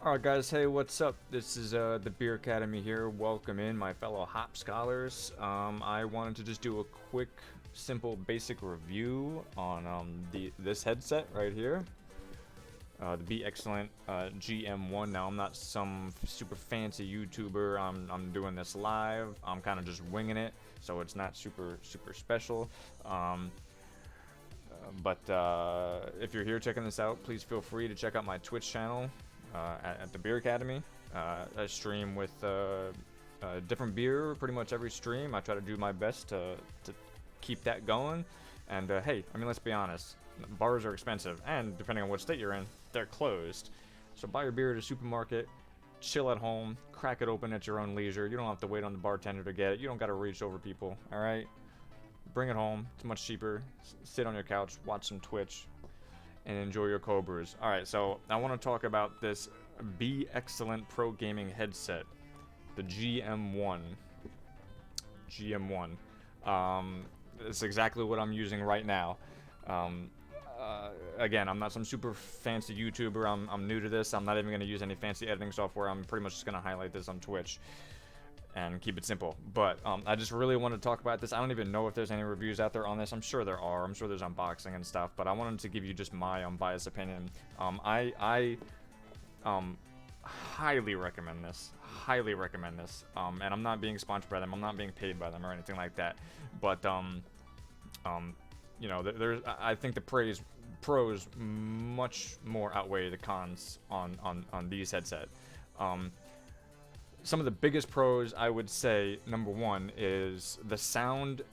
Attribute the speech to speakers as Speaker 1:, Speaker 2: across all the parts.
Speaker 1: Alright guys, hey, what's up? This is the Beer Academy here. Welcome in my fellow hop scholars. I wanted to just do a quick, simple, basic review on this headset right here. The Beexcellent GM-1. Now, I'm not some super fancy YouTuber. I'm doing this live. I'm kind of just winging it, so it's not super special. But if you're here checking this out, please feel free to check out my Twitch channel at the Beer Academy. I stream with different beer pretty much every stream. I try to do my best to keep that going. And hey, I mean, let's be honest, bars are expensive, and depending on what state you're in, they're closed. So buy your beer at a supermarket, chill at home, crack it open at your own leisure. You don't have to wait on the bartender to get it. You don't got to reach over people, all right? Bring it home. It's much cheaper. Sit on your couch, watch some Twitch, and enjoy your cold brews. Alright, so I want to talk about this Beexcellent Pro Gaming headset, the GM-1. GM-1. It's exactly what I'm using right now. Again, I'm not some super fancy YouTuber. I'm new to this. I'm not even going to use any fancy editing software. I'm pretty much just going to highlight this on Twitch and keep it simple. But I just really wanted to talk about this. I don't even know if there's any reviews out there on this. I'm sure there are. I'm sure there's unboxing and stuff. But I wanted to give you just my unbiased opinion. I highly recommend this. Highly recommend this. And I'm not being sponsored by them. I'm not being paid by them or anything like that. But you know, I think the pros much more outweigh the cons on these headsets. Some of the biggest pros, I would say, number one, is the sound.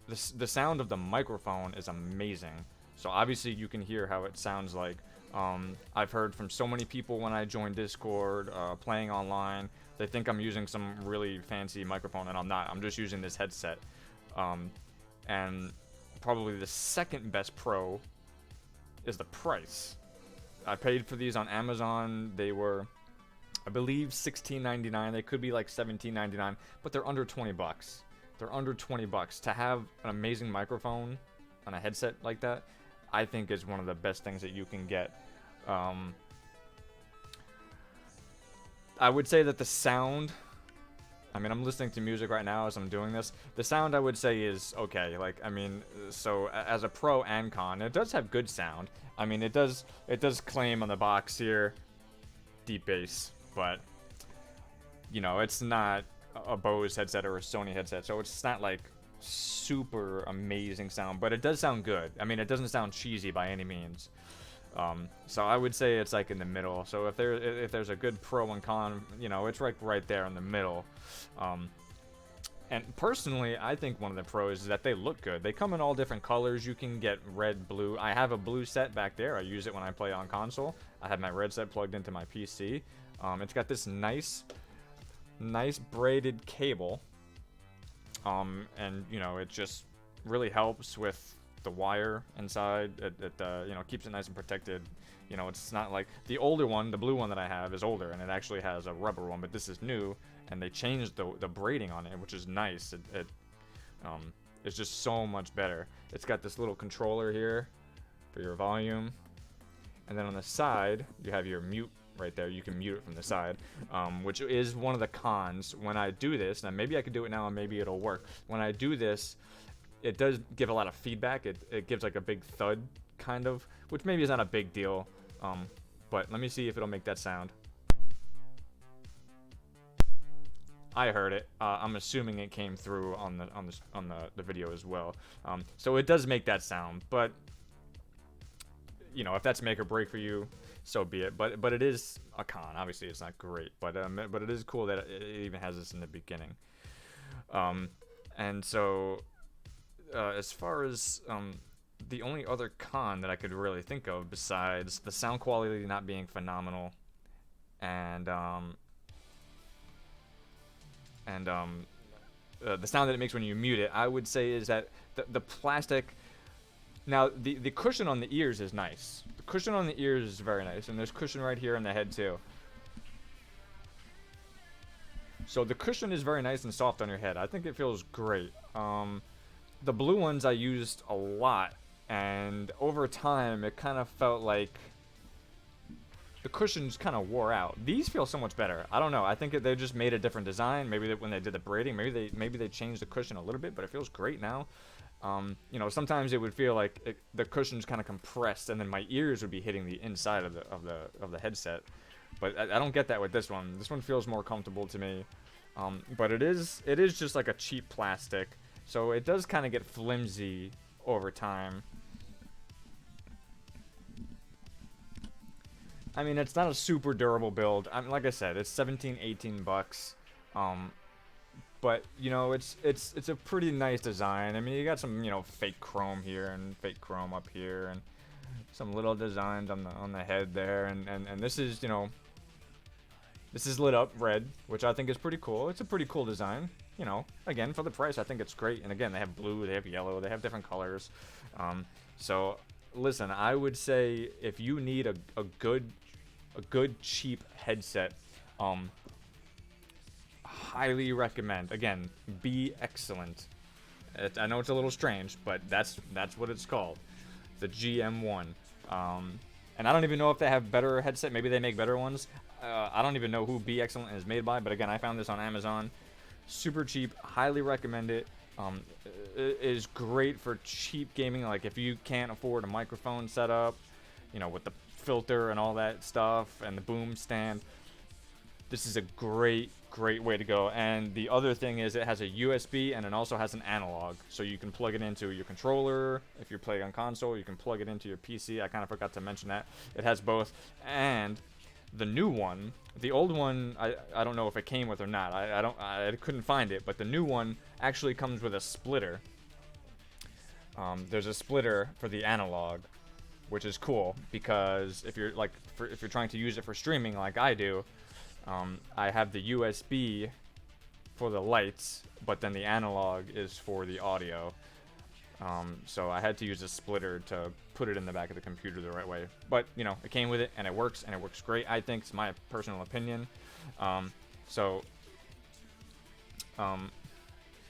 Speaker 1: The sound of the microphone is amazing. So obviously you can hear how it sounds like. I've heard from so many people when I join Discord, playing online, they think I'm using some really fancy microphone, and I'm not. I'm just using this headset. And probably the second best pro is the price. I paid for these on Amazon. They were, I believe, $16.99. They could be like $17.99, but they're under 20 bucks. They're under 20 bucks. To have an amazing microphone on a headset like that, I think is one of the best things that you can get. I would say that the sound, I mean, I'm listening to music right now as I'm doing this. The sound, I would say, is okay. Like, I mean, so as a pro and con, it does have good sound. I mean, it does claim on the box here, deep bass, but you know, it's not a Bose headset or a Sony headset, so it's not like super amazing sound, but it does sound good. I mean, it doesn't sound cheesy by any means. So I would say it's like in the middle. So if there's a good pro and con, you know, it's right there in the middle. And personally, I think one of the pros is that they look good. They come in all different colors. You can get red, blue. I have a blue set back there. I use it when I play on console. I have my red set plugged into my PC. It's got this nice braided cable. And you know, it just really helps with the wire inside. It you know, keeps it nice and protected. You know, it's not like the older one, the blue one that I have is older, and it actually has a rubber one, but this is new, and they changed the braiding on it, which is nice. It's just so much better. It's got this little controller here for your volume, and then on the side you have your mute right there. You can mute it from the side, which is one of the cons when I do this. Now maybe I could do it now and maybe it'll work. When I do this, it does give a lot of feedback. It gives like a big thud kind of, which maybe is not a big deal, but let me see if it'll make that sound. I heard it. I'm assuming it came through on the video as well. So it does make that sound, but you know, if that's make or break for you, so be it. But it is a con. Obviously, it's not great, but it is cool that it even has this in the beginning. And so as far as the only other con that I could really think of, besides the sound quality not being phenomenal, and the sound that it makes when you mute it, I would say is that the plastic. Now, the cushion on the ears is nice. The cushion on the ears is very nice, and there's cushion right here on the head too. So the cushion is very nice and soft on your head. I think it feels great. The blue ones I used a lot, and over time it kind of felt like the cushions kind of wore out. These feel so much better. I don't know. I think they just made a different design. Maybe when they did the braiding, maybe they changed the cushion a little bit, but it feels great now. You know, sometimes it would feel like the cushion's kind of compressed, and then my ears would be hitting the inside of the headset. But I don't get that with this one. This one feels more comfortable to me. But it is just like a cheap plastic, so it does kind of get flimsy over time. I mean, it's not a super durable build. I mean, like I said, it's 17, 18 bucks. But you know, it's a pretty nice design. I mean, you got some, you know, fake chrome here and fake chrome up here, and some little designs on the head there, and this is, you know, this is lit up red, which I think is pretty cool. It's a pretty cool design. You know, again, for the price, I think it's great. And again, they have blue, they have yellow, they have different colors. So listen, I would say if you need a good cheap headset, highly recommend. Again, Beexcellent. I know it's a little strange, but that's what it's called. The GM-1. And I don't even know if they have better headset. Maybe they make better ones. I don't even know who Beexcellent is made by, but again, I found this on Amazon. Super cheap. Highly recommend it. It is great for cheap gaming. Like if you can't afford a microphone setup, you know, with the filter and all that stuff and the boom stand, this is a great way to go. And the other thing is it has a USB and it also has an analog, so you can plug it into your controller. If you're playing on console, you can plug it into your PC. I kind of forgot to mention that it has both. And the new one, the old one, I don't know if it came with or not. I couldn't find it, but the new one actually comes with a splitter. There's a splitter for the analog, which is cool because if you're trying to use it for streaming like I do, I have the USB for the lights, but then the analog is for the audio. So I had to use a splitter to put it in the back of the computer the right way. But, you know, it came with it, and it works great. I think it's my personal opinion.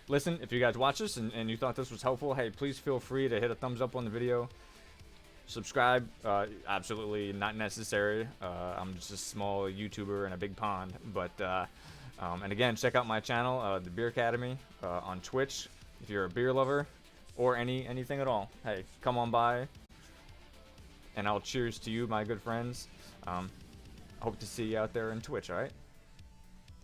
Speaker 1: Listen, if you guys watch this and you thought this was helpful, hey, please feel free to hit a thumbs up on the video. Subscribe, absolutely not necessary. I'm just a small YouTuber in a big pond. But, and again, check out my channel, The Beer Academy, on Twitch, if you're a beer lover, or anything at all. Hey, come on by, and I'll cheers to you, my good friends. Hope to see you out there in Twitch, alright?